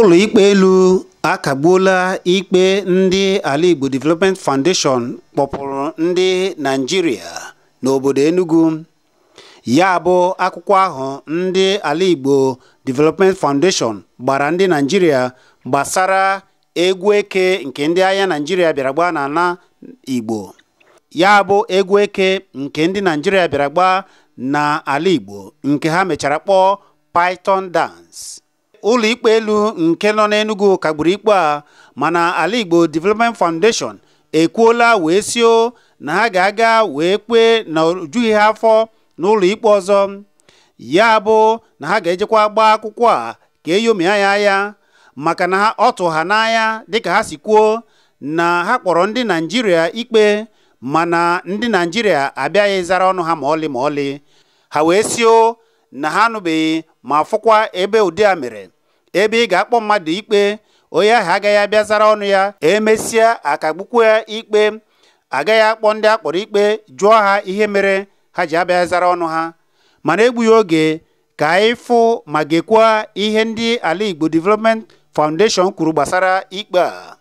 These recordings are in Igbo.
ụlọ ikpe elu akagbuola ikpe ndị ala Igbo Development Foundation kpọpụrụ ndị Nigeria n'obodo Enugu. Ya bụ akwụkwọ ahụ ndị ala Igbo Development Foundation gbara ndị Nigeria gbasara egwu eke nke ndị agha Nigeria bịara gbaa n'ala Igbo. Ya bụ egwu eke nke ndị Nigeria bịara gbaa n'ala Igbo nke ha mechara kpọọ Python Dance. Ụlọ ikpe elu nke nọ n'Enugu kagburu ikpe a, mana ala Igbo Development Foundation ekwuola wee sio na ha ga-aga wee kpee na ojughị ha afọ n'ụlọ ikpe ọzọ. Ya bụ na ha ga-ejekwa gbaa akwụkwọ a ka eyomia ya maka na ọ tụ ha n'anya dịka ha si kwuo na ha kpọrọ ndị Nigeria ikpe, mana ndị Nigeria abịaghị zara ọnụ ha ma ọlị. Ha wee sio na ha anụbeghị ma fụkwa ebe ụdị a mere, ebe ị ga-akpọ mmadụ ikpe onye ahụ agaghị abịa zara ọnụ ya, emesịa akagbukwa ya ikpe, agaghị akpọ ndị akpọrọ ikpe jụọ ha ihe mere ha ji abịa zara ọnụ ha. Mana egbughị oge ka anyị fụ ma gekwa ihe ndị ala Igbo Development Foundation kwuru gbasara ikpe a.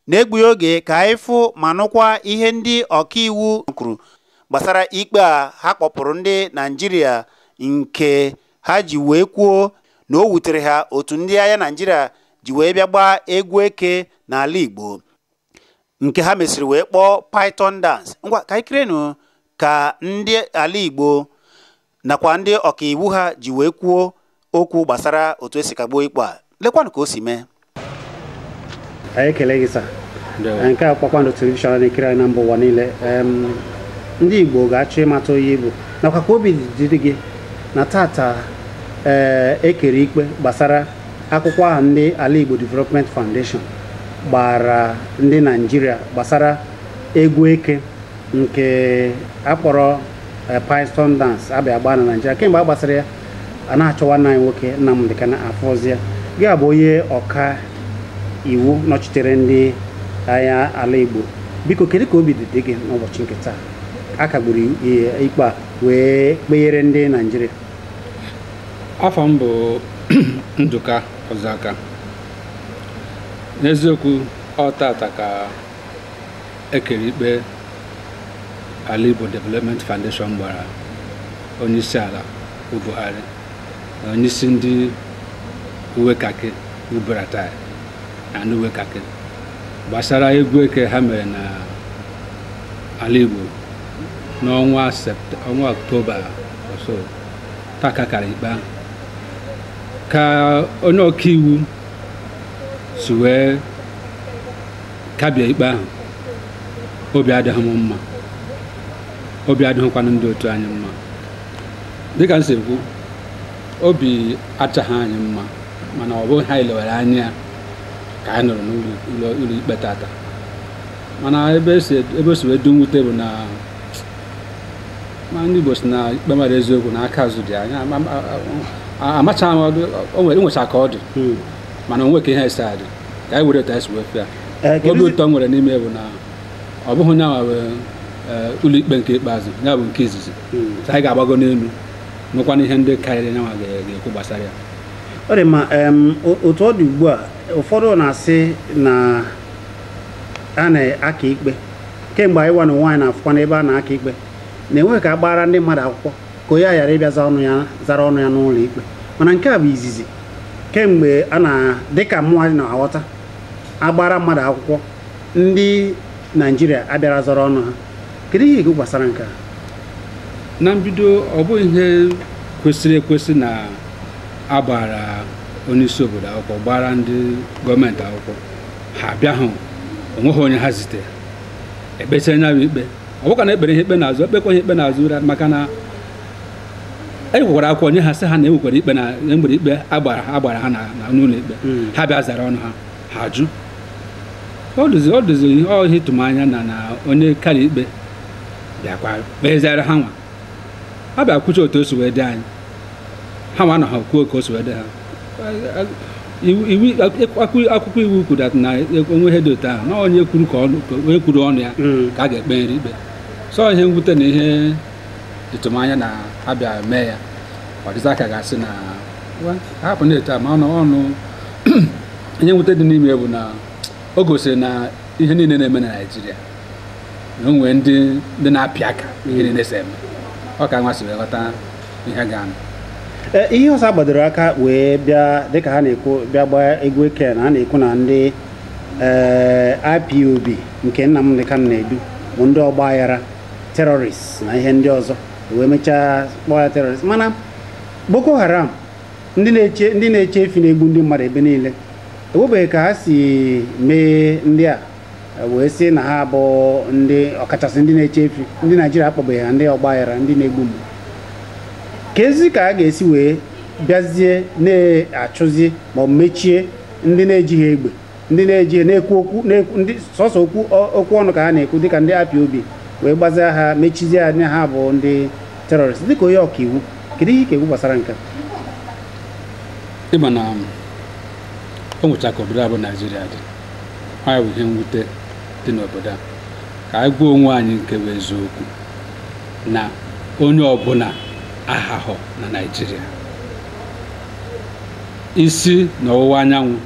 N'egbughị oge ka anyị fụ ma nụkwa ihe ndị ọkaiwu kwuru gbasara ikpe a ha kpọpụrụ ndị Nigeria, nke ha ji wee kwuo na o wutere ha otu ndị agha Nigeria ji wee bịa gbaa egwu eke n'ala Igbo, nke ha mesịrị wee kpọọ Python Dance. Ngwa ka anyị kirenu ka ndị ala Igbo nakwa ndị ọkaiwu ha ji wee kwuo okwu gbasara otu esi kagbuo ikpe a. Lekwanụ ka o si mee. Anyị ekele gị sa nke a Kpakpando telivishọn na-ekiri anyị na mba ụwa niile. Ndị Igbo ga-achọ ịmata onye Igbo nakwa ka obi dịrị gị na tata ekere ikpe gbasara akwụkwọ ahụ ndị ala Igbo Development Foundation gbara ndị Nigeria gbasara egwu eke nke akpọrọ Python Dance abịa gbaa na Nigeria. Kemgbe a gbasara ya, a na-achọwa nna anyị nwoke Nnamdị Kanu afọzie gị abụ onye ọka iwu nọchitere ndị agha ala Igbo. Biko kedu ka obi dị gị n'ụbọchị nke taa a kagburu ikpe a wee kpenyere ndị Nigeria? Afọ m bụ Nduka 0Zoaka. N'eziokwu ọ tata ka ekere ikpe ala Igbo Development Foundation gbara onyeisi ala Buhari na onyeisi ndị uwe kaki Buratai na ndị uwe kaki gbasara egwu eke ha mere na ala Igbo n'ọnwa Ọktoba ọsọ. Taka kara ikpe ahụ ka onye ọkaiwu si wee kabie ikpe ahụ. Obi adịghị m mma, obi adịghịkwana ndị otu anyị mma. Dịka m si ekwu, obi achaghị anyị mma, mana ọ bụghị ha ilewere anya ka anyị nọrọ n'ụlọ ikpe tata. Mana ebe o si wee dị mwute bụ na ndị Igbo si na ikpe mara eziokwu na aka azụ dị anya. Amacha enwecha ka ọ dị, mana onwe ka ihe esi adị ka anyị were ụta esi wee fịa. Obi ụtọ nwere n'ime bụ na ọ bụghị onye nwa ụlọ ikpe nke ikpeazụ, ya bụ nke izizi. Anyị ga-agbago n'elu nwekwana ihe ndị karịrị nyanwa ga-ekwu gbasara ya. Ọ dị ma otu ọ dị ugbu a, ụfọdụ na-asị na a na-aka ikpe kemgbe anyị nwa na nwaanyị na-afụkwa n'ebe a na-aka ikpe na-enweghị ka agbara ndị mmadụ akwụkwọ ka onye ghara ịbịa zara ọnụ ya n'ụlọ ikpe. Mana nke a bụ izizi kemgbe a dịka mmụọ na-aghọta agbara mmadụ akwụkwọ ndị Nigeria abịara zara ọnụ ha. Kedu ihe ego gbasara nke a? Na mbido ọ bụ ihe kwesịrị ekwesị na agbara onyeisi obodo akwụkwọ, gbara ndị gọọmenti akwụkwọ, ha bịa hụ onweghị onye ha zitere ekpechara nya bụ ikpe. Ọ bụkwa na ekpere ihe ikpe n'azụ, ekpekwa ihe ikpe n'azụ, maka na enwekwara akwụkwọ nye ha sị ha na enwekwara ikpe na mgbere ikpe agbara ha na n'ụlọ ikpe. Ha bịa zara ọnụ ha jụ. Ọ dụzi ihe ịtụmanya na onye kara ikpe bịakwa kpeziara ha nwa. Ha bịa kwuche otu o si wee dị anyị, ha nwa na ha kwuo ka o si wee dị ha. Akwụkwọ iwu kwuru na onwe ihe dị otu ahụ na onye kwuru ọnụ ya ka a ga-ekpenyere ikpe. So ihe mwute na ihe ịtụmanya na ha bịa mee ya, ọ dịza ka ga-asị na hapụ na-eto ma ọnụ ihe nwute dị n'ime bụ na o gosiri na ihe niile na-eme na Naịjirịa na onwe ndị na-apị aka ihe niile si eme ọ ka nwa si wee ghọta ihe ga-anụ. Ihe ọzọ gbadoro aka wee bịa dịka ha na-ekwu bịa gbaa egwu eke na ha na-ekwu na ndị IPOB nke Nnamdi Kanu na-edu bụ ndị ọgba aghara terrorist na ihe ndị ọzọ wee mechaa kpọọ ya terrorist, mana Boko Haram ndị na-eche efi na-egbu ndị mmadụ ebe niile ewebeghị ka ha si mee ndị a wee sị na ha bụ ndị ọkachasị ndị na-eche efi ndị Naijiria akpọbeghị ha ndị ọgba aghara ndị na-egbu mgbu. Kezi ka a ga-esi wee bịazie na-achụzi ma ọ mechie ndị na-ejighị egbe ndị na-ejighị na-ekwu okwu ndị sọsọ okwu ọnụ ka ha na-ekwu dịka ndị IPOB wee gbazia ha mechizie anya ha bụ ndị terrorist dịka onye ọkaiwu. Kedu ihe ka egwu gbasara nke ịma na o nwechara ka obodo a bụ Naijiria dị ha bụ ihe mwute dị n'obodo a ka anyị gwa onwe anyị nke bụ eziokwu na onye ọbụla ahahọ na Naịjirịa isi n'ọwụwa anyanwụ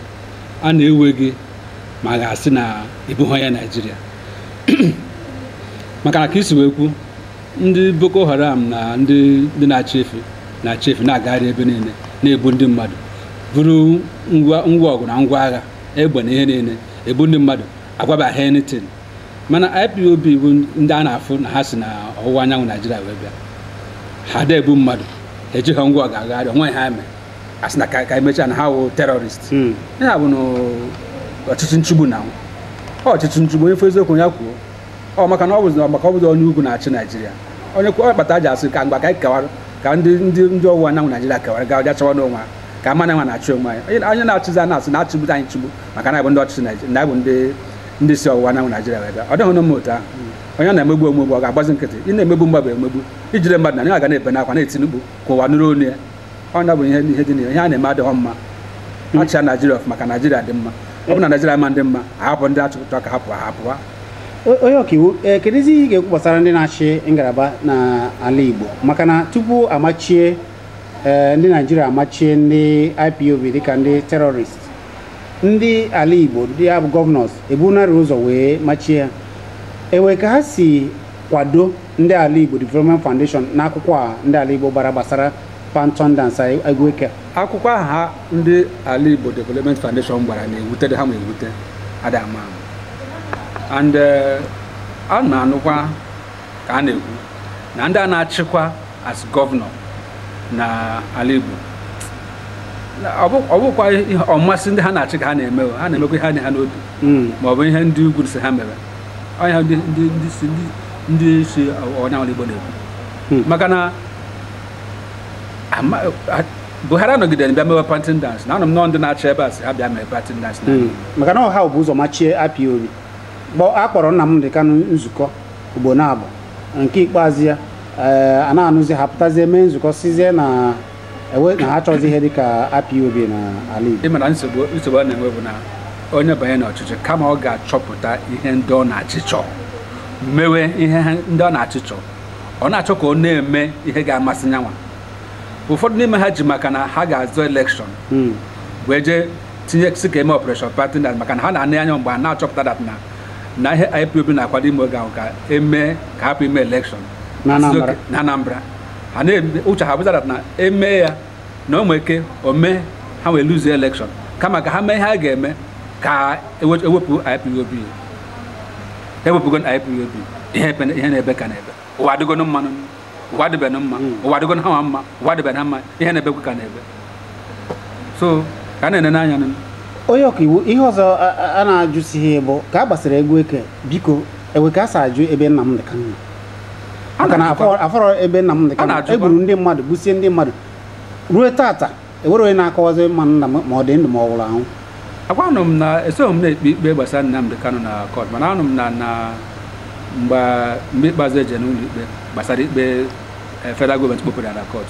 a na-ewe gị ma ga-asị na ịbụghị ya Naịjirịa maka na ka isi wee kwu ndị Boko Haram na ndị na-achị efi na-agagharị ebe niile na-egbu ndị mmadụ bụrụ ngwa ọgụ na ngwa agha egbe na ihe niile egbu ndị mmadụ agwabaghị anything, mana IPOB bụ ndị a na-afụ na ha si na ọwụwa anyanwụ Naịjirịa wee bịa ha da-ebu mmadụ eji ha ngwa ọgụ agagharị onwe ha eme asị na ka emechaa na ha wụ terrorist. Ihe a bụ n'ọchịchị nchigbu na ọchịchị nchigbu onye fụ eziokwu ya kwuo ọ maka na ọ bụzi onye ugwu na-achị Naịjirịa onye kpata ji asị ka mgbe ka anyị kewara ka ndị ọwụwa anyanwụ Naịjirịa kewara ga ọja chọwa n'onwe ha ka ama na nwa na-achị onwe anyị onye na-achịzi na-asị na-achịgbu anyị nchigbu maka na anyị bụ ndị ọchịchị Naịjirịa na anyị bụ ndị si ọwụwa anyanwụ Naịjirịa wee bịa ọ dịghị n'ụmụ otu ahụ onye na-emegbu omegbu ọ ga-agbazi nkịtị ị na-emegbu mmadụ emegbu ijide mmadụ na onye ga na-ebe n'akwa na-eti mkpu ka ụwa nụrụ onu ya ọnya bụ ihe dị na ihe a na-eme adịghị mma achịa Naịjirịa maka Naịjirịa dị mma ọ bụ na Naịjirịa ma ndị mma ahapụ ndị achọpụta ka hapụwa. Onye ọkaiwu kedụzi ihe ga-ekwu gbasara ndị na-achị ngalaba n'ala Igbo maka na tupu amachie ndị Naijiria amachie ndị IPOB dịka ndị terrorist ndị ala Igbo ndị ya bụ gọvanọs ebunarị ụzọ wee machie ha ewe ka ha si kwado ndị ala Igbo Development Foundation n'akwụkwọ a ndị ala Igbo gbara gbasara Panton dance egwu eke akwụkwọ aha ndị ala Igbo Development Foundation gbara na-ewute ha ma ewute adama and a na-anụkwa ka a na-ekwu na ndị a na-achịkwa as gọvanọ na ala Igbo ọ bụkwa ọmasị ndị ha na-achị ka ha na-eme ha na-emekwa ihe ha n'obi ma ọ bụ ihe ndị ugwu si ha mere ọnya ndị si ọnyanwụ Igbo na-ekwu maka na Buhari nọgidere bịa mewe patin dance na anọ m nọ ndị na-achị ebe a si ha bịa mee patin dance maka na ọha bụ ụzọ machie IPOB a kpọrọ Nnamdi Kanu nzukọ ugbo na-abụ nke ikpeazụ ya a na-anụzi ha pụtazie mee nzukọ sizie na ha chọzi ihe dịka IPOB na ala Igbo. Ịma na nsogbu a na-enwe bụ na onye banye n'ọchịchị kama ọ ga-achọpụta ihe ndị ọ na-achịchọ mewe ihe ndị ọ na-achịchọ ọ na-achọ ka ọ na-eme ihe ga-amasị nyanwa ụfọdụ n'ime ha ji maka na ha ga-azọ elekshọn wee jee tinye si ka eme operation party maka na ha na-anị anya mgbe a na-achọpụta dat na ihe IPOB na-akwado ime oge ahụ ka eme ka hapụ ime elekshọn na Anambra ha uche ha bụzara na eme ya na o nwee ike o mee ha wee luzie elekshọn kama ka ha mee ihe a ga-eme ka ewepụ IPOB ewepụgo IPOB ihe na-ebe ka na-ebe ụwa adịgo mmanụ ụwa dịbenụ mma ụwa adịgo ha mma ụwa dịbenụ mma ihe na-ebekwa ka na-ebe so ka a na-ene n'anya onye ọkaiwu ihe ọzọ a na-ajụsighị bụ ka a gbasara egwu eke biko ewe ka a sa ajụ ebe Nnamdi Kanu maka na afọrọ ebe Nnamdi Kanu egburu ndị mmadụ gbusie ndị mmadụ ruo tata ewere onye na-akọwazi mmanụ ma ọ dị ndụ ma ọ nwụrụ anwụ agwanụ m na esoghị m na-ekpe ikpe gbasara Nnamdi Kanu na kọt mana anụ m na mgbe ikpeazụ eje n'ụlọ ikpe gbasara ikpe federal gọọmenti kpopụrụ ya na kọt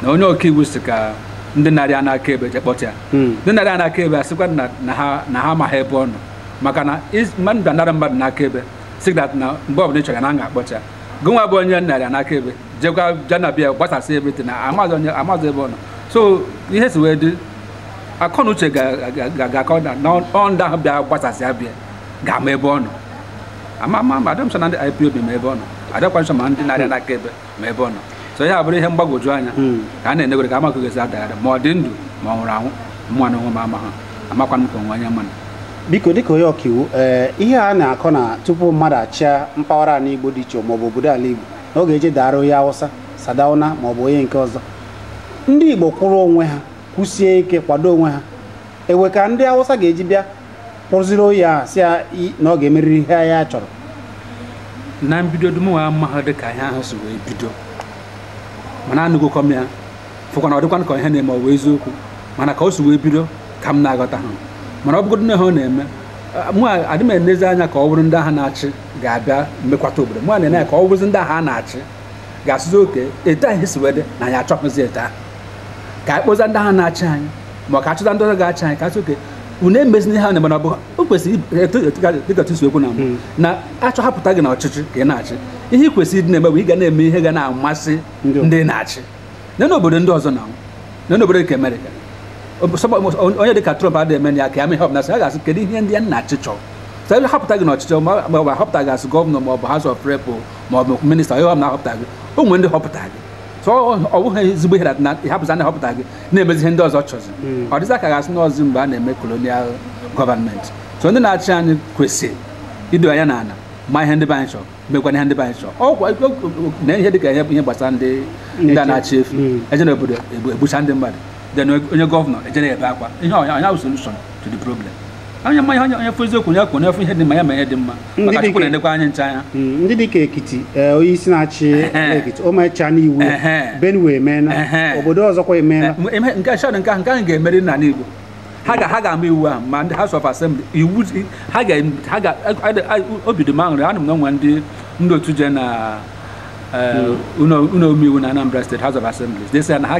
na onye ọkaiwu si ka ndị narị a na-aka ebe jekpọta ya ndị narị a na-aka ebe asịkwa na ha amaghị ebe ọ nọ maka na mmadụ bịa nara mmadụ n'aka ebe si na mgbe ọbụla ị chọrọ ya na ga-akpọcha gụnwa bụ onye narị a n'aka ebe jekwa janabịa gbasasị ebe na amazụ ebe ọ nọ so ihe si wee dị akọna uche ga-akọ na ọ ndị ahụ bịa gbasasị abịa ga-ama ebe ọ nọ ama adịmsọ na ndị IPOB ma ebe ọ nọ adịkwa nsọ ma ndị na-arịa n'aka ebe ma ebe ọ nọ so ihe a bụrụ ihe mgbagwoju anya ka a na-enegwere ka amakụgesi adagharị ma ọ dị ndụ ma ọ nwụrụ anwụ mụnwa na onwe m ama ha amakwana m ka onwe anya mana biko dịka onye ọkaiwu ihe a na-akọ na tupu mmadụ achịa mpaghara ala Igbo dị iche maọbụ obodo ala Igbo na ọ ga-eje dara onye Awụsa Sadauna maọbụ onye nke ọzọ ndị Igbo kwụrụ onwe ha kwụsie ike kwado onwe ha ewe ka ndị Awụsa ga-eji bịa kpụziri oyi ahụ si ya na ọ ga-emeriri ihe ya chọrọ na mbido dum nwa amaghị dị ka ihe ahụ si wee bido mana anụgokọ m ya fụkwa na ọ dịkwa ka ihe na-eme ọ bụ eziokwu mana ka o si wee bido ka m na-aghọta ha mana ọ bụgodo na ihe ọ na-eme mụ adị m enezi anya ka ọ bụrụ ndị agha na-achị ga-abịa mekwata obodo mụ na-ene ka ọ bụrụzi ndị agha a na-achị ga-asụzi oke etu anyị si wede na anyị achọghịzi etu ahụ ka anyị kpoza ndị agha na-achị anyị ma ka achụta ndị ọzọ ga-achị anyị ka asị oke unu emezi ihe ha na-eme na o kwesịrị dịka tusu ekwu na mbụ na achọ hapụta gị na ọchịchị ka ị na-achị ihe ị kwesịrị ịdị na-eme bụ ị ga na-eme ihe ga na-amasị ndị na-achị na n'obodo ndị ọzọ na n'obodo nke Amerịka onye dịka Trump adịghị eme ya ka ya mee họp na sị a ga-asị kedu ihe ndị ya na-achị chọrọ sị hapụta gị n'ọchịchị ma ọ bụ họpụta gị asị gọvanọ ma ọ bụ House of Rep ma ọ bụ minista onye ọbụla họpụta gị o nwere ndị họpụta gị so ọ bụghị ezigbo ihe na ịhapụta ndị họpụta gị na-emezi ihe ndị ọzọ chọzi ọ dịza ka ga-asị n'ọzọ mgbe a na-eme kolonial gọọmenti so ndị na-achị anyị kwesịrị ido anya n'ala ma ihe ndị be anyị chọrọ mekwana ihe ndị be anyị chọrọ na ihe dịka ihe gbasara ndị a na-achị efu eje n'obodo egbucha ndị mmadụ onye gọvanọ ejere ebe akwa ihe ọnya bụ solution to the problem onye mma onye fụ eziokwu onye kwụ n'efu ihe dị mma ya ma ihe dị mma maka Chukwu na-edekwa anyị nche anya ndị dịka Ekiti onye isi na-achị Ekiti o mecha n'iwu Benue emeela obodo ọzọkwa emeela nke ahụ ga-emeri n'ala Igbo ha ga-ama iwu ahụ ma ndị House of Assembly iwu obido m aṅụrị anụ m na onwe ndị otu je na ụlọ omeiwu na Anambra State House of Assemblies they say na ha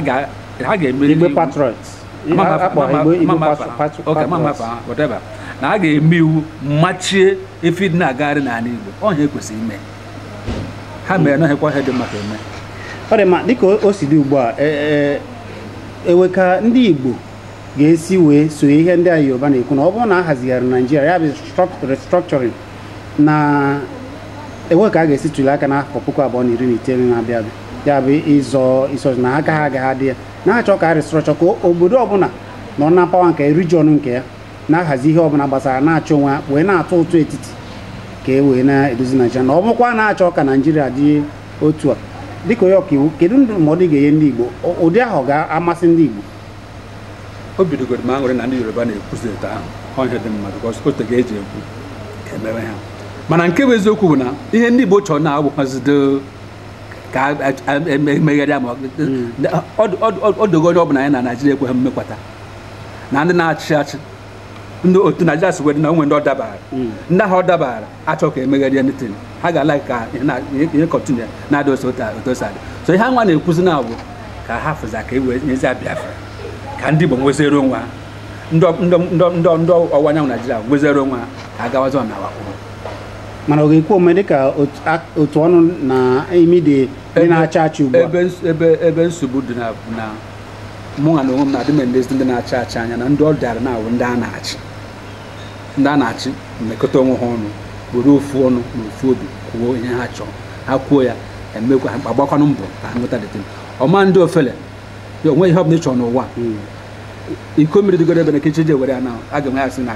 ga-emeri Igbo Patriots whatever na ha ga-eme iwu machie efi dị na-agagharị n'ala Igbo ọhịa ekwesịrị ime ha mere na hekwa ihe dị maka eme ọ dị mma dịka o si dị ugbu a ewe ka ndị Igbo ga-esi wee so ihe ndị a Yoruba na-ekwu na ọ bụrụ na a hazigharị Naijiria ya bụ restructuring na ewe ka a ga-esi tuli aka n'afọ 2019 na-abịa abịa ya bụ ịzọ na aka ha agaghị adị ya na-achọ ka a restructure ka obodo ọbụla nọ na mpawa nke region nke ya na-ahazi ihe ọbụla gbasara na-achọ onwe ha wee na-atụ ụtụ etiti ka e wee na-edozi Naijiria na ọ bụkwa na-achọ ka Naijiria dị otu a dịka onye ọkaiwu kedu ndụmọdụ ị ga-enye ndị Igbo ụdị ahụ ga-amasị ndị Igbo o bidogoro m aṅụrị na ndị Yoruba na-ekwuzi etu ahụ ọhịa dị mmadụ ka otu ga-eji ekwu ka emewe ha mana nke bụ eziokwu bụ na ihe ndị Igbo chọrọ na-agbụghazide ka emegharịa ma ọ dogo onye ọbụla anyị na Naijiria ekweghị mmekwata na ndị na-achị achị ndị otu Naijiria si wedị na onwe ndị ọ dabara ndị ahụ ọ dabara achọ ka emegharịa nitin ha ga-ala ka ihe kọntinu na-adị otosadị so ihe nwa na-ekwuzi na bụ ka ha fụza ka e wee nyezi Biafra ka ndị Igbo nwezere onwe ha ndị ọwụwa anyanwụ Naijiria nwezere onwe ha ka a gawazi ọnawakpụrụ mana ọ ga-ekwu ome dịka otu ọnụ na imide ndị na-achị achị ugbu a ebe nsogbu dị na mụ na onwe m na-adị m endezi ndị na-achị achị anya na ndị ọ dara na-awụ ndị a na-achị mmekọta onwe ha ọnụ were ofu ọnụ na ofu obi kwuo ihe ha chọrọ ha kwuo ya emekwa ha agbakwanụ mbọ ka ha nweta dịtị ọma ndị ofele ya onwe ihe ọ bụla ị chọrọ n'ụwa iko mmiri dịgoro ebe na kechi je were ya na a ga-enwe ya sị na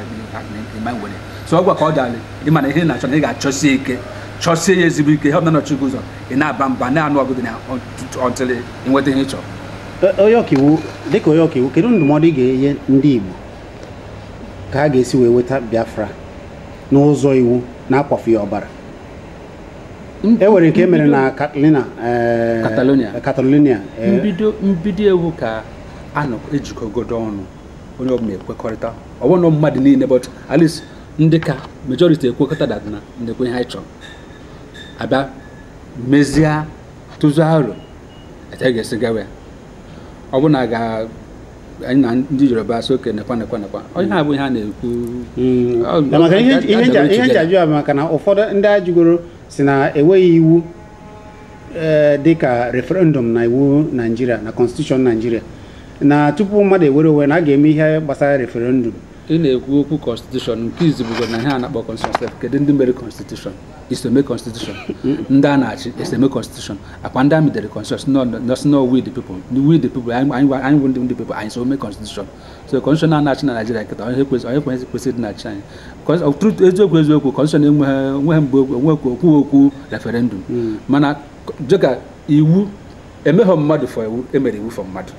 ịma were so ọ gwa ka ọ dali ị mana ihe na-achọ na ị ga-achọsie ike chọsie ya ezigbo ike ihe ọ bụla nọchi gị ụzọ ị na-aba mba na-anụ ọgụgụ na ọntịlị ịnweta ihe ị chọrọ onye ọkaiwu dịka onye ọkaiwu kedu ndụmọdụ ị ga-enye ndị Igbo ka ha ga-esi wee weta Biafra n'ụzọ iwu na-akwafu ya ọbara e nwere nke mere na Catalonia mbido ewu ka a ejikọgodo ọnụ onye ọbụla ekwekọrịta ọbụna mmadụ niile but at least ndị ka majority ekwekọta dat na ndekwe ihe anyị chọrọ abịa mezie tụzụ aro etu a ga-esi gawe ọ bụ na anyị na ndị Yoruba so oke nekwa onye ha bụ ihe a na-ekwu maka ihe njaju ya maka na ụfọdụ ndị ajụgoro si na enweghị iwu dịka referendum na iwu Naijiria na constitution Naijiria na tupu mmadụ ewere onwe na a ga-eme ihe gbasara referendum. ị na-ekwu okwu constitution nke izibugo na ihe a na-akpọ constitution kedu ndị mere constitution iseme constitution ndị a na-achị eseme constitution akwa ndị amị dere constitution no we the people anyị bụ ndị people anyị so mee constitution so constitution na-achị na Nigeria kịta onye kwesịrị dị na-achị anyị eziokwu constitution enweghị mgbe okwu referendum mana dịka iwu emeghọ mmadụ fọ iwu emere iwu fọ mmadụ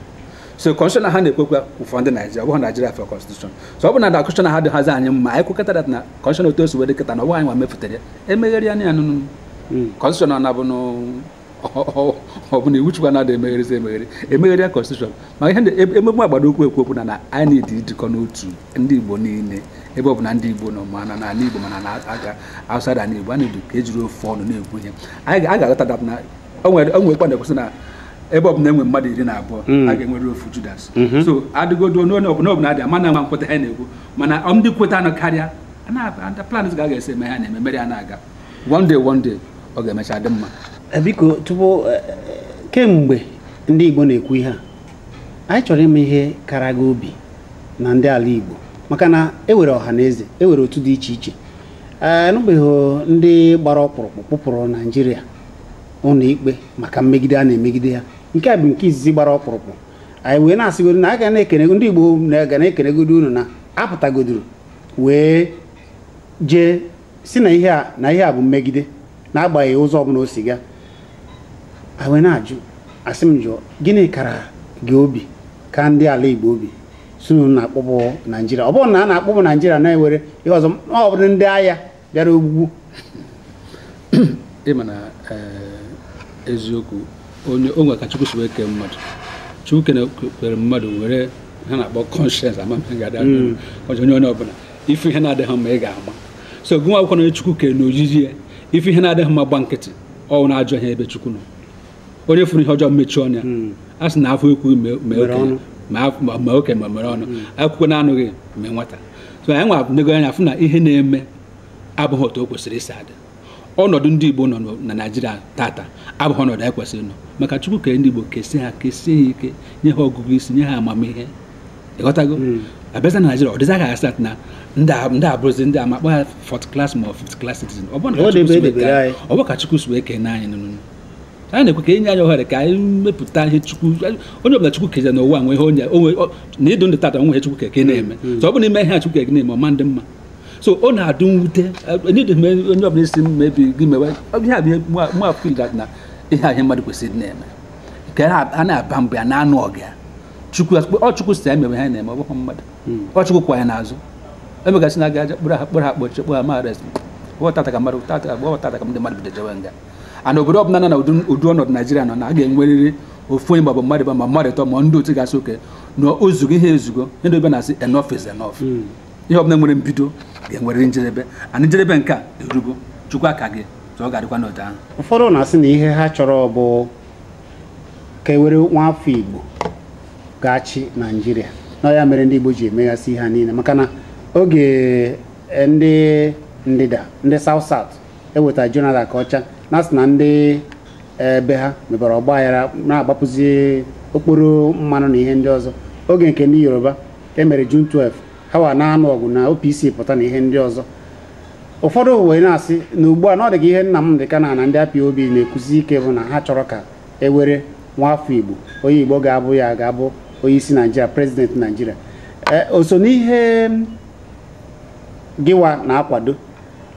so constitution ha na-ekwekwa ụfọdụ Nigeria ọ bụghị Nigeria for constitution so ọ bụ na da constitution ha dịghazi anyị mma anyị kwekọtara na constitution otu osi wede kịta na ọbụ anyị nwa mefụtara emegharị ya ya nụnụ constitution na bụ ọ bụ na iwu chukwa na-ada emegharị ya constitution ma ihe emegbu agbado okwu na anyị na-edi ịdịkọ n'otu ndị Igbo niile ebe ọ bụ na ndị Igbo nọ mana na ala Igbo mana na aga outside ala Igbo a na-edu ka ejiri ofe ọnụ na-ekwu ihe a ga-aghọta dat na o nwekwa na-ekwesị na ebe ọ bụ na enwe mmadụ 12 a ga-enwere ofu Judas so adịgodo n'onye ọbụla ọbụla adị ama na nwa nkweta ha na-ekwu mana ndị kweta nọ karịa plan ga-esi eme ha na-eme mere ya na-aga one day ọ ga-emecha dị mma. Biko tupu kemgbe ndị Igbo na-ekwu ihe a anyị chọrọ ime ihe kara gị obi na ndị ala Igbo maka na ewere ọha na eze ewere otu dị iche iche nụbeghị ndị gbara ọkpụrụkpụ kpụpụrụ Naịjirịa ụlọ ikpe maka mmegide a na-emegide ya nke a bụ nke izizi gbara ọkpụrụkpụ anyị wee na-asịgodo na a ga na-ekenego ndị Igbo ga na-ekenegodo unu na apụtagodoro wee jee si na ihe a bụ mmegide na-agbaghị ụzọ ọbụla o si ga anyị wee na-ajụ asị m jụọ gịnị kara gị obi ka ndị ala Igbo obi sunu na-akpọbụ Naịjirịa ọ bụrụ na a na-akpọbụ Naịjirịa na-ewere ihe ọzọ ọ bụrụ ndị agha bịara ogbugbu ịma na eziokwu onwe ka Chukwu si wee kee mmadụ Chukwu kere mmadụ were ha na-akpọ conscience amamihe ga-adị onye ọbụla ife ihe na-adịghị mma ị ga-ama so gụnwa akwụkwọ na Chukwu kere na oyiyi ya ife ihe na-adịghị mma gba nkịtị ọ na-ajọ ihe ebe Chukwu nọ onye fụrụ ihe ọjọọ mmechi ọnya a sị na afọ ekwu ma oke ma mere ọnụ akwụkwọ na-anụghị mee nwata so anyị nwa nego anya fụ na ihe na-eme abụghị otu o kwesịrị isi adị ọnọdụ ndị Igbo nọ na Naịjirịa tata abụghị ọnọdụ anyị kwesịrị nọ maka Chukwu kere ndị Igbo kesie ha ike nye ha ọgụgụ isi nye ha amamihe ịghọtago abịaza na Naịjirịa ọ dịza ga asat na ndị abụrụzi ndị amakpọ ha 4th class ma 5th class citizen ọ bụ ka Chukwu si wee kee n'anyị nụnụ anyị na-ekwe ka enye anyị ohere ka anyị mepụta ihe Chukwu onye ọbụla Chukwu keze n'ụwa nwe ihe onye na ịdụ ndị tata nwe ihe Chukwu keke na-eme so ọ bụ na ime ihe Chukwu keke na-eme ọma ndị mma so ọ na-adụ mwute onye ọbụla isi mebi gị mewe ihe abịa mụ afil dat na ihe ahịa mmadụ kwesịrị na-eme ka a na-aba mba ya na-anụ ọga Chukwu si ya mewe ha na-eme ọ bụghị mmadụ Chukwu kwa ya n'azụ emegasị na aga kpụrụ ha kpọchi kpụrụ ha ma arest tata ka ndị mmadụ bido jewe nga ana obodo ọbụla nọ na ụdị ọnọdụ Naịjirịa nọ na a ga-enwerịrị ofu onye maọbụ mmadụ ma mmadụ ịtọ ma ndị otu gasị oke na ozugo ihe ezugo ndị ebe na-asị enough is enough ihe ọbụla nwere mbido ga-enwerịrị njedebe ana njedebe nke a erugo Chukwu aka gị so ọ ga-adịkwa n'otu ahụ ụfọdụ na-asị na ihe ha chọrọ bụ ka ewere nwa afọ Igbo ga-achị Naịjirịa na ya mere ndị Igbo ji emeghasị ha niile maka na oge ndị ndịda ndị South eweta Jonathan Kocha na-asị na ndị ebe ha mebara ọgbaghara na-agbapụzi okporo mmanụ na ihe ndị ọzọ oge nke ndị Yoruba emere June 12 ha wa na-anụ ọgụ na OPC pụta na ihe ndị ọzọ ụfọdụ wee na-asị na ugbu a na ọ dịka ihe Nnamdị Kanu na ndị IPOB na-ekwuzi ike bụ na ha chọrọ ka ewere nwa afọ Igbo onye Igbo ga-abụ ya ga-abụ onye isi Naịjirịa prezidenti Naịjirịa o so n'ihe gịwa na-akwado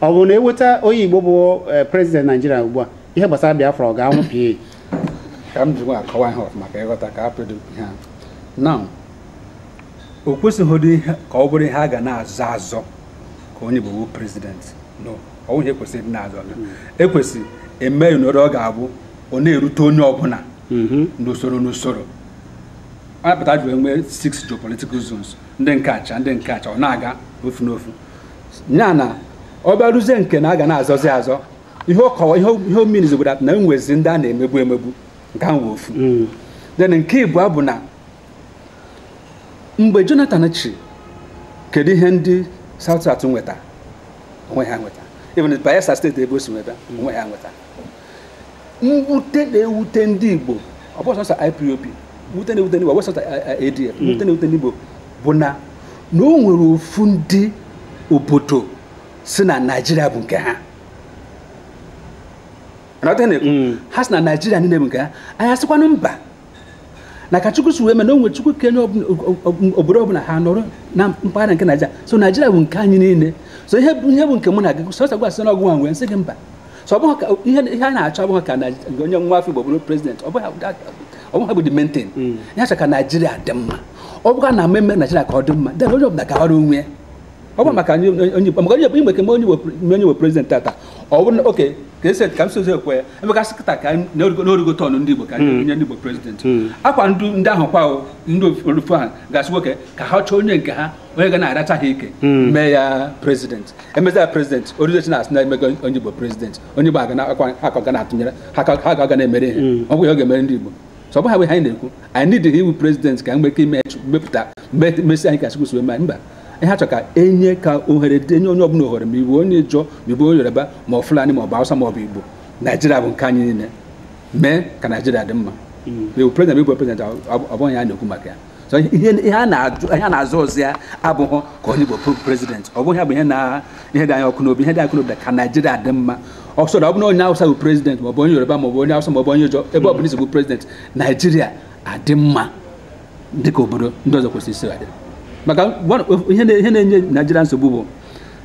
ọ bụ na eweta onye Igbo bụ prezidenti Naịjirịa ugbu a ihe gbasara Biafra ọ ga-anwụ pịa ka m jikwa akọwa ihe maka ịghọta ka apịdo ihe na o kwesịghị ka ọ bụrụ ihe a ga na-azọ azọ ka onye bụ prezidenti no ọ nwụghị ekwesịrị na-azọ ekwesị eme n'oge ọ ga-abụ ọ na-erute onye ọbụla n'usoro apụta ji enwe 6 geopolitical zones ndị nke acha ọ na-aga ofu n'ofu ya na ọ bịarụzie nke na a ga na-azọzi azọ ihe ọkọwa ihe omini zobodo na enwezi ndị a na-emegbu nke ahụ ofu then nke ịbụọ bụ na mgbe Jonathan chi kedu ihe ndị South nweta onwe ha nweta even Bayelsa steeti ebe o si nweta onwe ha nweta mwute na-ewute ndị Igbo ọ bụ sọsọ IPOB wute n'Igbo wesọta ADF wute n'Igbo bụ na o nwere ofu ndị obodo si na Naịjirịa bụ nke ha ha si na Naịjirịa niile bụ nke ha anyị asịkwanụ mba na ka Chukwu si wee mee na o nwere Chukwu kenye obodo ọbụla ha nọrọ na mpaghara nke Naịjirịa so Naịjirịa bụ nke anyị niile so ihe bụ nke mụ na gị sọsọ gwa asị na ọgụ nwa nwee nsị gị mba so ọ bụghị ihe a na-achọ abụghị ka onye nwa afọ Igbo bụrụ prezident ọ bụghị bụ dị maintain ihe achọ ka Naịjirịa dị mma ọ bụga na mmemme Naịjirịa ka ọ dị mma then onye ọbụla ga-aghara onwe ya ọ bụ maka onye Igbo kemgbe onye prezident tata ọ bụ oke ka esi ka m sozi ekwe ya ebe gasị kịta ka n'origo tọnụ ndị Igbo ka nye ndị Igbo prezident akwa ndị ahụ kwa ndị ofu ahụ gasị nwoke ka ha chọọ onye nke ha onye ga na-aracha ha ike mee ya prezident emezi ya prezident orizechi na asị na emego onye Igbo prezident onye Igbo aka ga na-atụnyere ha ga na-emere ihe ọ bụghị ọ ga-emere ndị Igbo so ọ bụghị abụghị anyị na-ekwu anyị nidịghị iwu prezident ka nwee ike mepụta mmesi anyị ka Chukwu si wee mee mba ihe achọ ka enye ka ohere denye onye ọbụla ohere ma iwu onye Jọọ ma iwu onye Yoruba ma ọ Fulani ma ọ bụ Hausa ma ọ bụ Igbo Naịjirịa bụ nke anyị niile mee ka Naịjirịa dị mma iwu prezident Igbo prezident ọ bụghị ya na-ekwu maka ya so ihe a na-azụ ọzọ ya abụghị ka onye Igbo prezident ọ bụghị ya bụ ihe dị anyị ọkụ n'obi ihe dị anyị ọkụ n'obi ka Naịjirịa dị mma ọsọ na ọ bụ na onye Hausa bụ prezident ma ọ bụ onye Yoruba ma ọ bụ onye Hausa ma ọ bụ onye Jọọ ebe ọ bụla isi bụ prezident Naịjirịa adị mma dịka obodo ndị ọzọ kwesịrị isi adị maka ihe na-enye Naịjirịa nsogbu bụ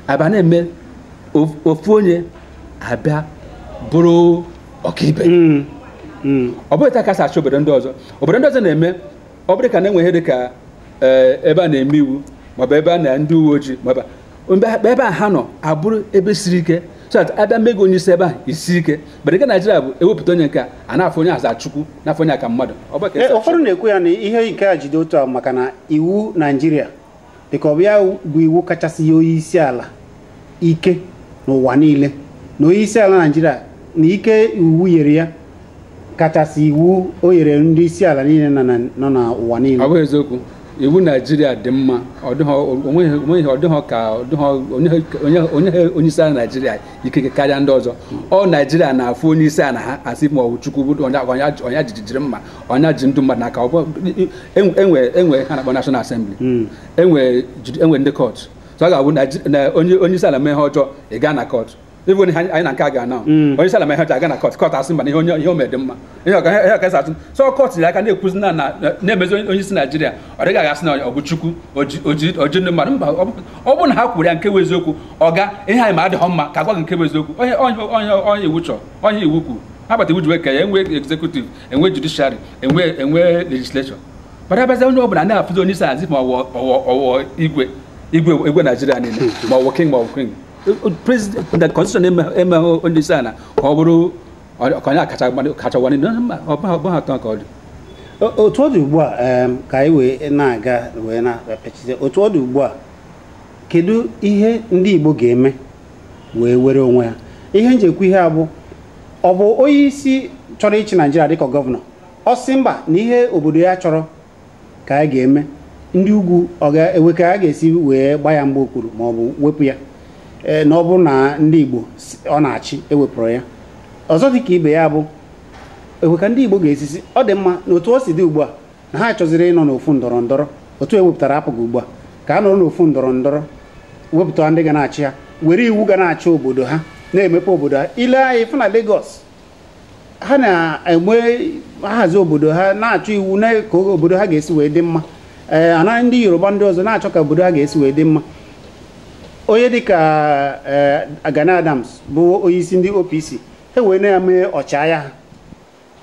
abịa na-eme ofu onye abịa bụrụ ọkaibe ọ bụghị ta kasị achị obodo ndị ọzọ na-eme ọ bụrụ ka na-enwe ihe dị ka ebe a na-eme iwu maọbụ ebe a na ndị uwe ojii maọbụ ebe a ha nọ abụrụ ebe siri ike so abịa mego onye isi ebe a isi ike bere nke Naịjirịa bụ ewepụta onye nke a na-afọ onye aza Chukwu na-afọ onye aka mmadụ ụfọdụ na-ekwu ya na ihe nke a jide otu a maka na iwu Naịjirịa dịka ọ bụ ya bụ iwu kachasị ihe onye isi ala ike n'ụwa niile na onye isi ala Naịjirịa na ike iwu yere ya kachasị iwu o yere ndị isi ala niile nọ n'ụwa niile ọ bụ eziokwu iwu Naịjirịa dị mma onweghị ka onye isi ala Naịjirịa ikike karịa ndị ọzọ ọ Naịjirịa na-afụ onye isi ala ha asị ma ọ bụ Chukwu bụ onye jijiri mma onye ji ndụ mmadụ n'aka enwe ha na-akpọ National Assembly enwe ndị kọt so ọ ga-abụ na onye isi ala mee ihe ọjọọ ị gaa na kọt ibu anyị na nke a ga-ana onye isi ala mee ihe ọjọọ aga na kọt asị mba na ihe o mere dị mma ihe ọka atụ so kọt nyere aka na-ekwuzi na-emezi onye isi Naịjirịa ọ dịghị agasị na ọ bụ Chukwu oji ndị mmadụ mba ọ bụ na ha kwuru ya nke bụ eziokwu ọga ihe anyị ma adịghọ mma ka agwa gị nke bụ eziokwu onye iwu chọrọ onye iwu kwuru ha bata iwu ji wee ka ya enwe executive enwe judiciary enwe legislation bara abazi onye ọbụla na-afụzi onye isi ala ma ọwọ igwe Naịjirịa niile ma ọ bụ king ma ọ bụ queen president the constitution eme onye isi ala ka ọ bụrụ ka onye kacha gwa niile ọ bụghị atọ ka ọ dị otu ọ dị ugbu a ka anyị wee na-aga wee na-apechite otu ọ dị ugbu a kedu ihe ndị Igbo ga-eme wee were onwe ha ihe njekwa ihe abụ ọ bụ onye isi chọrọ ịchị Naịjirịa dịka gọvanọ ọ sị mba na ihe obodo ya chọrọ ka a ga-eme ndị ugwu ọ ga-ewe ka a ga-esi wee gba ya mgbe okpuru ma ọ bụ wepụ ya na ọ bụrụ na ndị Igbo ọ na-achị ewepụrụ ya ọzọ dị ka ibe ya bụ ewe ka ndị Igbo ga-esisi ọ dị mma na otu o si dị ugbu a na ha chọziri ịnọ n'ofu ndọrọ ndọrọ otu ewepụtara apụghị ugbu a ka a nọrọ n'ofu ndọrọ ndọrọ wepụta ndị ga na-achị ha were iwu ga na-achị obodo ha na-emepe obodo ha ile anyị fụ na Lagos ha na-enwe hazi obodo ha na-achọ iwu na ka obodo ha ga-esi wee dị mma anaghị ndị Yoruba ndị ọzọ na-achọ ka obodo ha ga-esi wee dị mma onye dịka Gani Adams bụ onye isi ndị OPC ha wee na-eme ọchịagha ha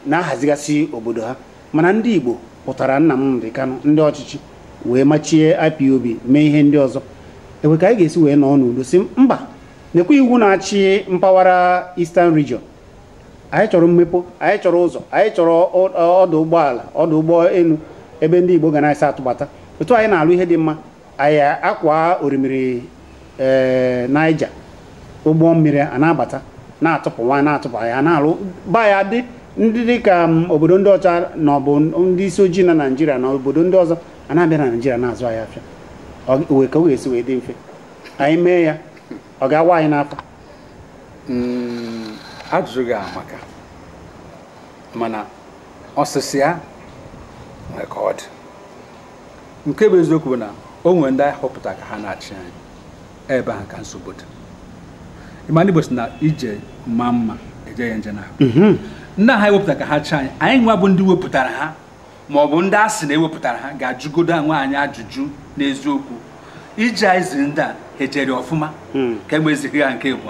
na-ahazigasị obodo ha mana ndị Igbo pụtara Nnamdị Kanụ ndị ọchịchị wee machie IPOB mee ihe ndị ọzọ ewe ka anyị ga-esi wee nọ n'udo si mba na-ekwe iwu na-achị mpaghara Eastern Region anyị chọrọ mmepe anyị chọrọ ụzọ anyị chọrọ ọdụ ụgbọala ọdụ ụgbọ elu ebe ndị Igbo ga na-esi atụbata otu anyị na-alụ ihe dị mma anyị akwa orimiri Niger ụgbọ mmiri a na-abata na-atụpụ nwaanyị na-atụpụ anyị na-alụ ba ya dị ndị dị ka obodo ndị ọcha na ọ bụ ndị isi ojii na Naịjirịa na obodo ndị ọzọ a na-abịa na Naịjirịa na-azụ anyị afịa wee ka ọ ga-esi wee dị mfe anyị mee ya ọ ga-awa anyị n'afọ ajụjụ gị amaka mana ọsịsị ya record nke bụ eziokwu na o nwere ndị họpụta ka ha na-achị anyị ebe ha ka nsogbu dị ịmana Igbo sị na ije mma mma eje ya nje na nna ha ewepụta ka ha chi anyị nwa bụ ndị wepụtara ha ma ọ bụ ndị asị na ewepụtara ha ga-ajụgodo anwa anyị ajụjụ n'eziokwu ije anyị ziri ndị a ejere ọfụma ka e mezighị ha nke bụ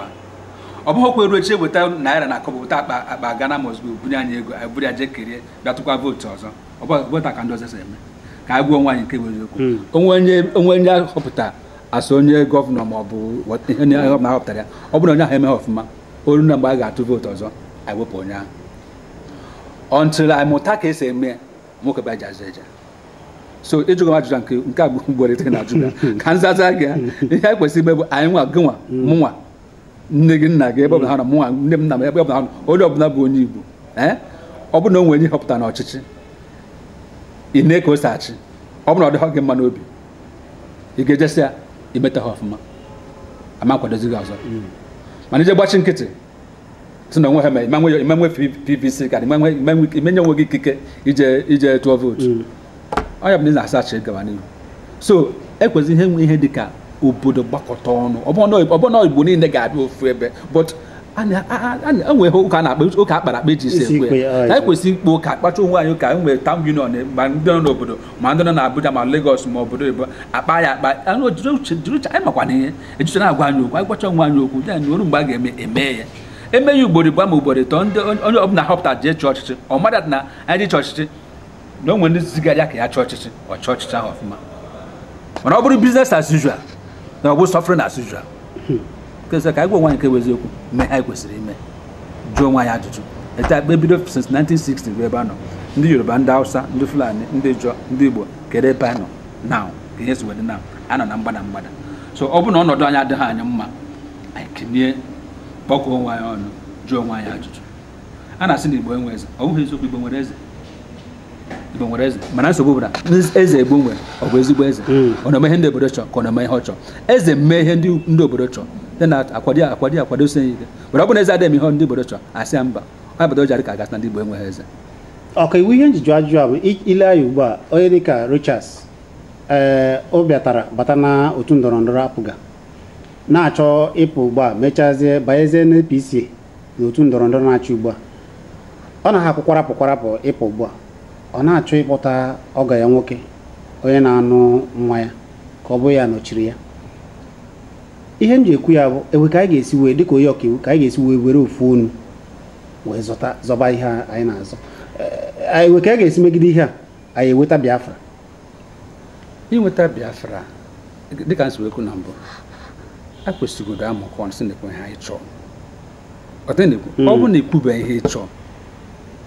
ọ bụghị kweru echi eweta naira na akọbụ weta akpa Ghana mozgo bunye anyị ego anyị buru ya jee kerie bịatụkwa vootu ọzọ ọbụta ka ndị ọzọ si eme ka anyị gbuo nwaanyị nke bụ eziokwu onwe onye ahọpụta asị onye gọvanọ ma ọ bụ ihe onye ahọpụtara ya ọ bụrụ na onye ahụ emeghị ọfụma olu na mgbe a ga-atụ vootu ọzọ anyị wepụ onye ahụ until anyị mụta ka esi eme nwoke bụ aja eje so ịjụga m ajụjụ nke a bụ ugboro ite na ajụga ka nzaza gị ihe anyị kwesịrị ime bụ anyị nwa gị nwa mụnwa nne gị nna gị ebe ọbụla ha nọ mụnwa nne m nna m ebe ọbụla ha nọ onye ọbụla bụ onye Igbo ọ bụrụ na o nwere ihe họpụta n'ọchịchị ị na ka o si achị ọ bụrụ na ọ dịghị gị mma n'obi ị ga-ejesi ya imeta ha ọfụma ama nkwadozi gị ọzọ mana ije gbachi nkịtị si na onwe ha imenwe PVC ka imenye onwe gị ikike ije tụọ vootu onye bụ na asachi gaba n'ihu so ekwezi ihe nwe ihe dị ka obodo gbakọta ọnụ ọbụna Igbo niile ga-abịa ofu ebe but enweghị ụka akpara akpa eji isi ekwe anyị kwesịrị ikpe ụka akpacha onwe anyị ụka enwere town union ma ndị nọ n'obodo ma ndị nọ n'Abuja ma Lagos ma obodo ebo akpa ya akpa anyị makwana ihe ejicha na-agwa anyị okwu anyị gwacha onwe anyị okwu ya oru mgbe a ga-eme eme ya eme ya ugboro gba ma ugboro ịtọ ndị onye ọbụla họpụta jee chọọ ọchịchị ọ mmadụ na anyị dị chọọ ọchịchị na o nwere ndị zigara ya ka ya chọọ ọchịchị ọ chọọ ọchịchị ahụ ọfụma mana ọ bụrụ business as usual na ọ bụ suffering as usual kesa ka anyị gwa nwaanyị nke bụ eziokwu mee anyị kwesịrị ime jụọ nwaanyị ajụjụ eta ebido since 1960 bụ ebe a nọ ndị Yoruba ndị Hausa ndị Fulani ndị Jọ ndị Igbo kedu ebe a nọ now ka ihe si wedị now a nọ na mgbada so ọ bụ na ọnọdụ anyị adịghị anyị mma anyị kinie kpọkọọ nwaanyị ọnụ jụọ nwaanyị ajụjụ a na-asị na Igbo enwe eze ọ bụghị eziokwu Igbo nwere eze Igbo nwere eze mana nsogbu bụ na eze Igbo nwere ọ bụ ezigbo eze ọ na-eme ihe ndị obodo chọọ ka ọ na-eme ihe ọ chọọ eze mee ihe ndị obodo chọọ na akwado se ike but ọ bụ na eze adịghị ihe ndị obodo chọọ asị ya mba ọ obodo jari ka gasị na ndị Igbo enweghị eze ọka iwu ihe njiju ajụjụ ahụ ile anyị ugbu a onye dịka Rochas ọ bata na otu ndọrọndọrọ apụga na-achọ ịpụ ugbu a mechazie banyezie na APC na otu ndọrọndọrọ na-achị ugbu a ọ na-ha kwarapụ ịpụ ugbu a ọ na-achọ ịkpọta ọga ya nwoke onye na-anụ nwa ya ka ọ bụ ya nọchiri ya ihe m ji ekwu ya bụ ewe ka anyị ga-esi wee dịka onye ọkaiwu ka anyị ga-esi wee were ofu onu wee zọba ihe anyị na-azọ ewe ka anyị ga-esi megide ihe a anyị eweta Biafra inweta Biafra dịka nsi wee kwu na mbụ a kwesịgodo amụkọ nsị na-ekwe ihe anyị chọọ ọ bụ na ekwube ihe ị chọọ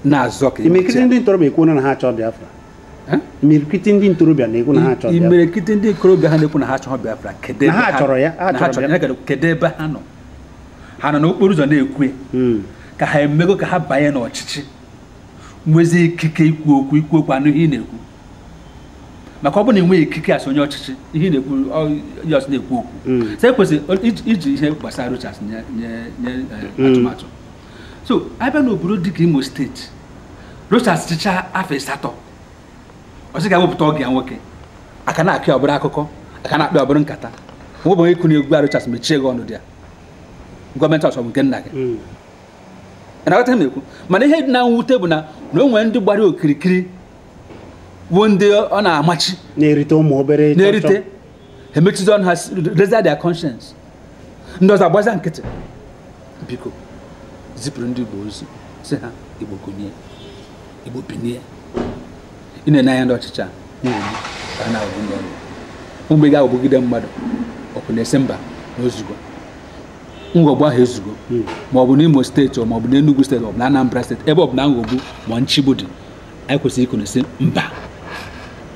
na-azọ ka imirikiti ndị ntorobịa ekwu na ha chọọ Biafra imirikiti ndị ntorobịa na-ekwu na ha chọọ Biafra imirikiti ndị ntorobịa ha na-ekwu na ha chọọ Biafra kedu ebe ha nọ ha nọ n'okporo ụzọ na-ekwu ka ha emego ka ha banye n'ọchịchị nwezi ikike ikwu okwu anụ ihe ị na-ekwu maka ọ bụ na enweghị ikike asị onye ọchịchị ihe na-ekwu ọsị na-ekwu okwu so ekwesịrị iji ihe gbasara Rochas nye atụmatụ so abịa n'obodo dịka Imo steeti Rochas chịcha afọ 8 ọ sị ga-ewepụta ọgụ ya nwoke aka na-akị ọbụrụ akụkọ aka na-akpị ọbụrụ nkata nwa bụ onye ikwu na egwu Rochas mechie gị ọnụ dị ya gọọmenti ọsọ bụ nke nna gị na-aghọta m ekwu mana ihe dị na mwute bụ na o nwere ndị gbara okirikiri bụ ndị ọ na-amachi na-erite ụmụ obere na-erite emechizi ọnụ ha raise their conscience ndị ọzọ agbaza nkịtị biko zipụrụ ndị Igbo ozi sị ha Igbo konye Igbo binie ị na-ene anya ndị ọchịchị a na-eri ka ha na-abụ ndị ọrụ mgbe ga-agbugide mmadụ ọkụ na-ese mba na ozugbo nghọgbu ahụ ezugo ma ọ bụ n'Imo steeti ma ọ bụ n'Enugu steeti ma ọ bụ na Anambra steeti ebe ọ bụ na nghọgbu ma nchigbu dị anyị kwesịrị ịkụ na-esi mba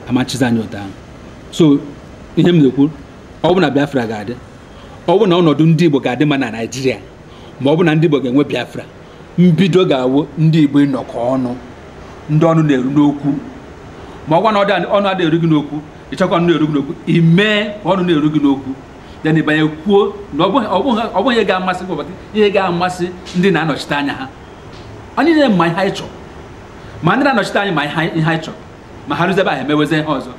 amachizi anyị ụda ahụ so ihe m na-ekwu ọ bụ na Biafra ga-adị ọ bụ na ọnọdụ ndị Igbo ga-adị mma na Naịjirịa ma ọ bụ na ndị Igbo ga-enwe Biafra mbido ga-awụ ndị Igbo ịnọkọ ọnụ ndị ọnụ na-eru n'okwu ma ọ gwa na ọnụ adịghị eru gị n'okwu ịchọkwa ọnụ na-eru gị n'okwu ime ka ọnụ na-eru gị n'okwu then ịbanye kwuo na ọ bụghị ihe ga-amasị gị ihe ga-amasị ndị na-anọchite anya ha anyị na-eme ihe anyị chọrọ ma ndị na-anọchite anya ma ihe anyị chọrọ ma ha rụzebe ahụ emeweze ihe ọzọ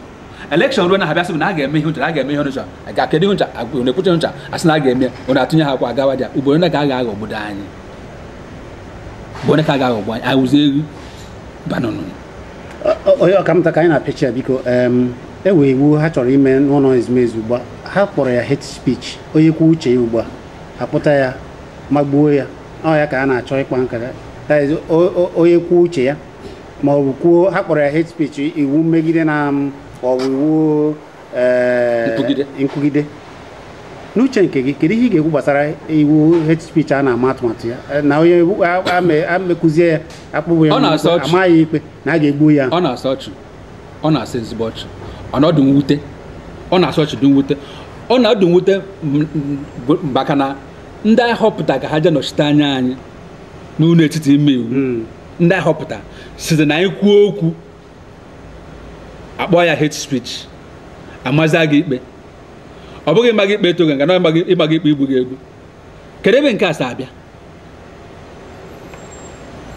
elekshọn ruo na ha bịasị na a ga-eme ihe ncha a ga-eme ihe ncha aga kedu ihe ncha na-ekwuche ncha asị na a ga-eme ọ na-atụnye ha akwa agawa ja ugboro na ka a ga-aghọ obodo anyị ugboro ka a ga-aghọ obodo anyị awụzi egwu banụnụ onye ọkammụta ka anyị na-apịachi ya biko ewe iwu ha chọrọ ime n'ụlọ ezumezu ugbu a ha kpọrọ ya hate speech onye kwuo uche ya ugbu a akpụta ya magbuo ya ọ ya ka a na-achọ ịkpa nkata onye kwuo uche ya ma ọ bụ kwuo ha kpọrọ ya hate speech iwu mmegide na ọ bụ iwu nkwugide n'uche nke gị kedu ihe ị ga-ekwu gbasara iwu hate speech a na-ama atụmatụ ya na onye amekụzie ya akpụbụ ya amaghị ikpe na a ga-egbu ya ọ na-asọ ọchị ọ na-asọ ezigbo ọchị ọnọdụ mwute ọ na-asọ ọchị dị mwute ọ na-adụ mwute maka na ndị anyị họpụta ka ha je nọchite anya anyị n'ụlọ etiti ime iwu ndị anyị họpụta site na anyị kwuo okwu akpọ ya hate speech amazi gị ikpe ọ bụghị ịma gị ikpe etoga nga na ịma gị ikpe igbu gị egbu kedu ebe nke a si abịa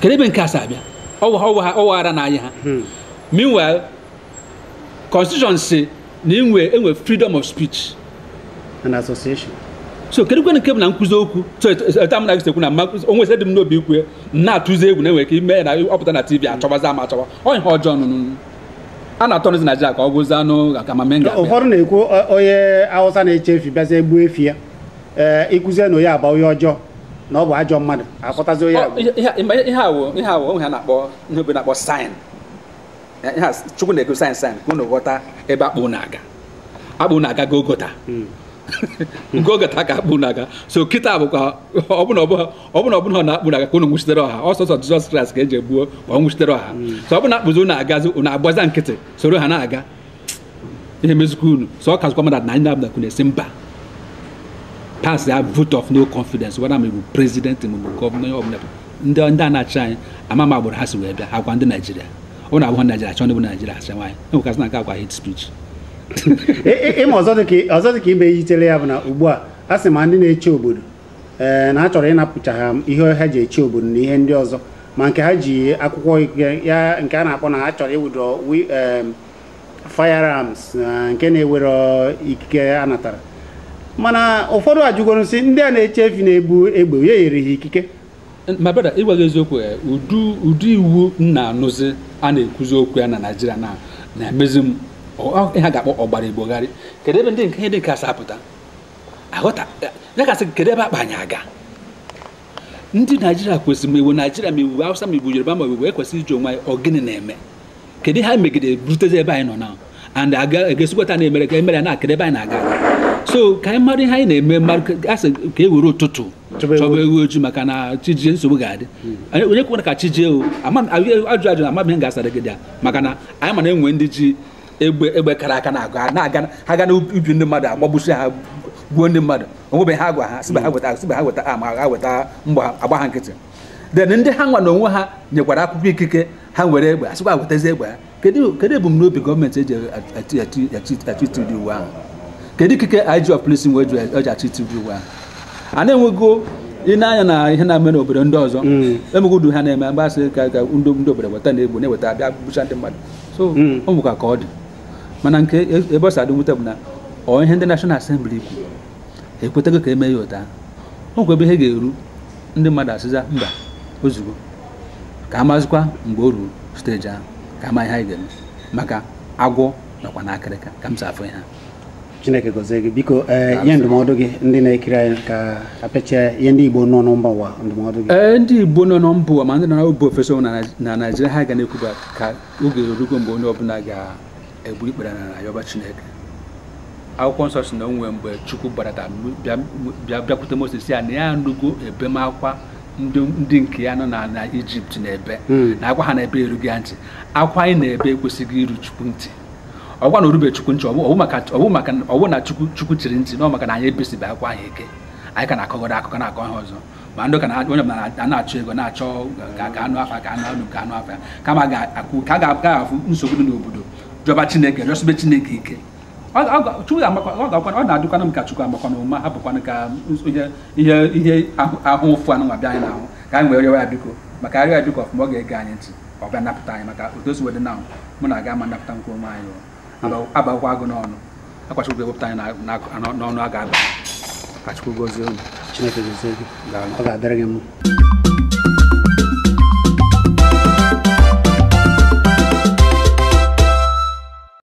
kedu ebe nke a si abịa ọwaghara na anyị ha meanwhile constitution si na enwe freedom of speech and association so kedu kwe nke bụ na nkụzi okwu so etam na gisekwu na onwe ese dị m n'obi ikwu na-atụzi egwu na enwe ka ime na ọpụta na TV achọbazi ama achọba ọ ihe ọjọọ nụnụ a na-atọnụzi Naịjirịa ka ọ gụzi anụ ka mamenga ụfọdụ na-ekwu onye Hausa na-eche efi bịazi egbu efi ya ịkụzie na onye agba onye ọjọọ na ọ bụ ajọ mmadụ akpọtazi onye ihe awụ onwe ha na-akpọ ihe obe na-akpọ sign Chukwu na-ego sign ka unu ghọta ebe akpụ na-aga gogota nke ogota ka akpụ na-aga so kịta bụkwa ọbụna ha na-akpụ na-aga ka unu nwụchitere ọha ọsọsọ Jizọs Kraịst ka eji egbuo ka ọ nwụchitere ọha so ọbụna akpụzi unu agazi unu agbaza nkịtị soro ha na-aga ihe mezukwa unu so ọ kazikwa mmadụ na anyị na-abụnakwu na-esi mba pass ya vote of no confidence whether m bụ president m bụ gọvanọ ọbụla ndị a na-achị anyị ama m agbụrụ ha si wee bịa ha gwa ndị Naijiria ọ na-abụghị Naijiria chọọ ndị bụ Naijiria achị nwaanyị enwekasị na nke akwa hate speech ịma ọzọ dị ka ibe yitere ya bụ na ugbu a sị ma ndị na-eche obodo na a chọrọ ịnapụcha ha ihe ha ji eche obodo na ihe ndị ọzọ ma nke ha ji akwụkwọ ikike ya nke a na-akpọ na ha chọrọ iwudo firearms nke na-ewere ikike a natara mana ụfọdụ ajụgoro sị ndị a na-eche efi na-ebu egbe ya nyere ha ikike my brother ịgwaghị eziokwu ụdị iwu na-anụzi a na-ekwuzi okwu ya na Naịjirịa na-emezi m ha ga-akpọ ọgbara igbogharị kedu ebe ndị nke asa apụta aghọta ya kasị kedu ebe akpa anyị aga ndị Naijiria kwesịrị ma iwu Naijiria ma iwu Hausa ma iwu Yoruba ma iwu ekwesịrị iji onwe anyị ọgịnị na-eme kedu ha megide burutezi ebe anyị nọ na and ga-esikwata na-emere ka emere ya na kedu ebe anyị na-aga so ka anyị mara ihe anyị na-eme asị ka e were ụtụtụ chọba ewu ojii maka na chijie nsogbu ga-adị onye kwere ka chijie ajụ na amaghị ihe ga-asara gị ya maka na anyị ma na enwe ndị ji egbe kara aka na-aga ha ga n'ubi ndị mmadụ agbagbusi ha gbuo ndị mmadụ onwebeghị ha gwa ha sịba ha weta ama ha weta mgba agba ha nkịtị then ndị ha nwa na onwe ha nyekwara akwụkwọ ikike ha were egbe asịkwa wetazi egbe ha kedu ebumnobi gọọmenti eji achịtị ụdị iwu ahụ kedu ikike IG of policing wee ji achịtị ụdị iwu ahụ a na-enwego ịna-anya na ihe na-eme n'obodo ndị ọzọ emeghudu ha na-eme mgbasị ka ndị obodo weta na egbo na-eweta abịa gbucha ndị mmadụ so ọ bụkwa ka ọ dị mana nke ebe ọ si adị nwute bụ na ihe ndị National Assembly ikwu ekwetago ka eme ya ụta o nkwe ebe ihe ga-eru ndị mmadụ asịza mba ozugbo ka amazikwa mgbe o ruru steji ahụ ka ama ihe anyị ga-eme maka agwọ nakwa na akịrịka ka m si afọ ha Chineke gozie gị biko ihe ndụmọdụ gị ndị na-ekiri anyị ka apịachie ihe ndị Igbo nọ n'mba ụwa ndụmọdụ gị ndị Igbo nọ n'mba ụwa ma ndị nọ n'obo ofesi na Naịjirịa ha ga na-ekwuba ka oge erugo mgbe onye ọbụla ga-egbu ikpere na ayọba Chineke akwụkwọ nsọ si na onwe mgbe Chukwu gbarata bịakwute Moses ya na ya anụgo ebemakwa ndị nke ya nọ na Ijipt na-ebe na akwa ha na-ebe erughị ya ntị akwa anyị na-ebe ekwesịghị iru Chukwu ntị ọgwa na orube Chukwu ntị ọwụ na Chukwu chiri ntị na ọ maka na anyị ebesibe akwa ahụ eke anyị ka na-akọgọrọ akụkọ na-akọ ha ọzọ ma ndị ka onye ọbụla na-achọ ego na-achọ ka anụ afa ka anụ afa kama ka a ga-afụ nsogbu dị n'obodo jọba Chineke rịọsibe Chineke ike ọ na-adịkwana m ka Chukwu amakwana ụma hapụkwana ka ihe ahụ ụfụ anụ nwa bịa anyị n'ahụ ka anyị wee rịọ ya biko maka arịọ ya biko ọfụma ọ ga-ege anyị ntị ọ bịa napụta anyị maka otu o si wedị na mụ na-aga ma napụta nke onwe anyị abakwa agụ n'ọnụ akwachukwu ewepụta anyị n'ọnụ a ga-aba ka Chukwu gozie unu Chineke gozie gị ọ ga-adịrị gị mma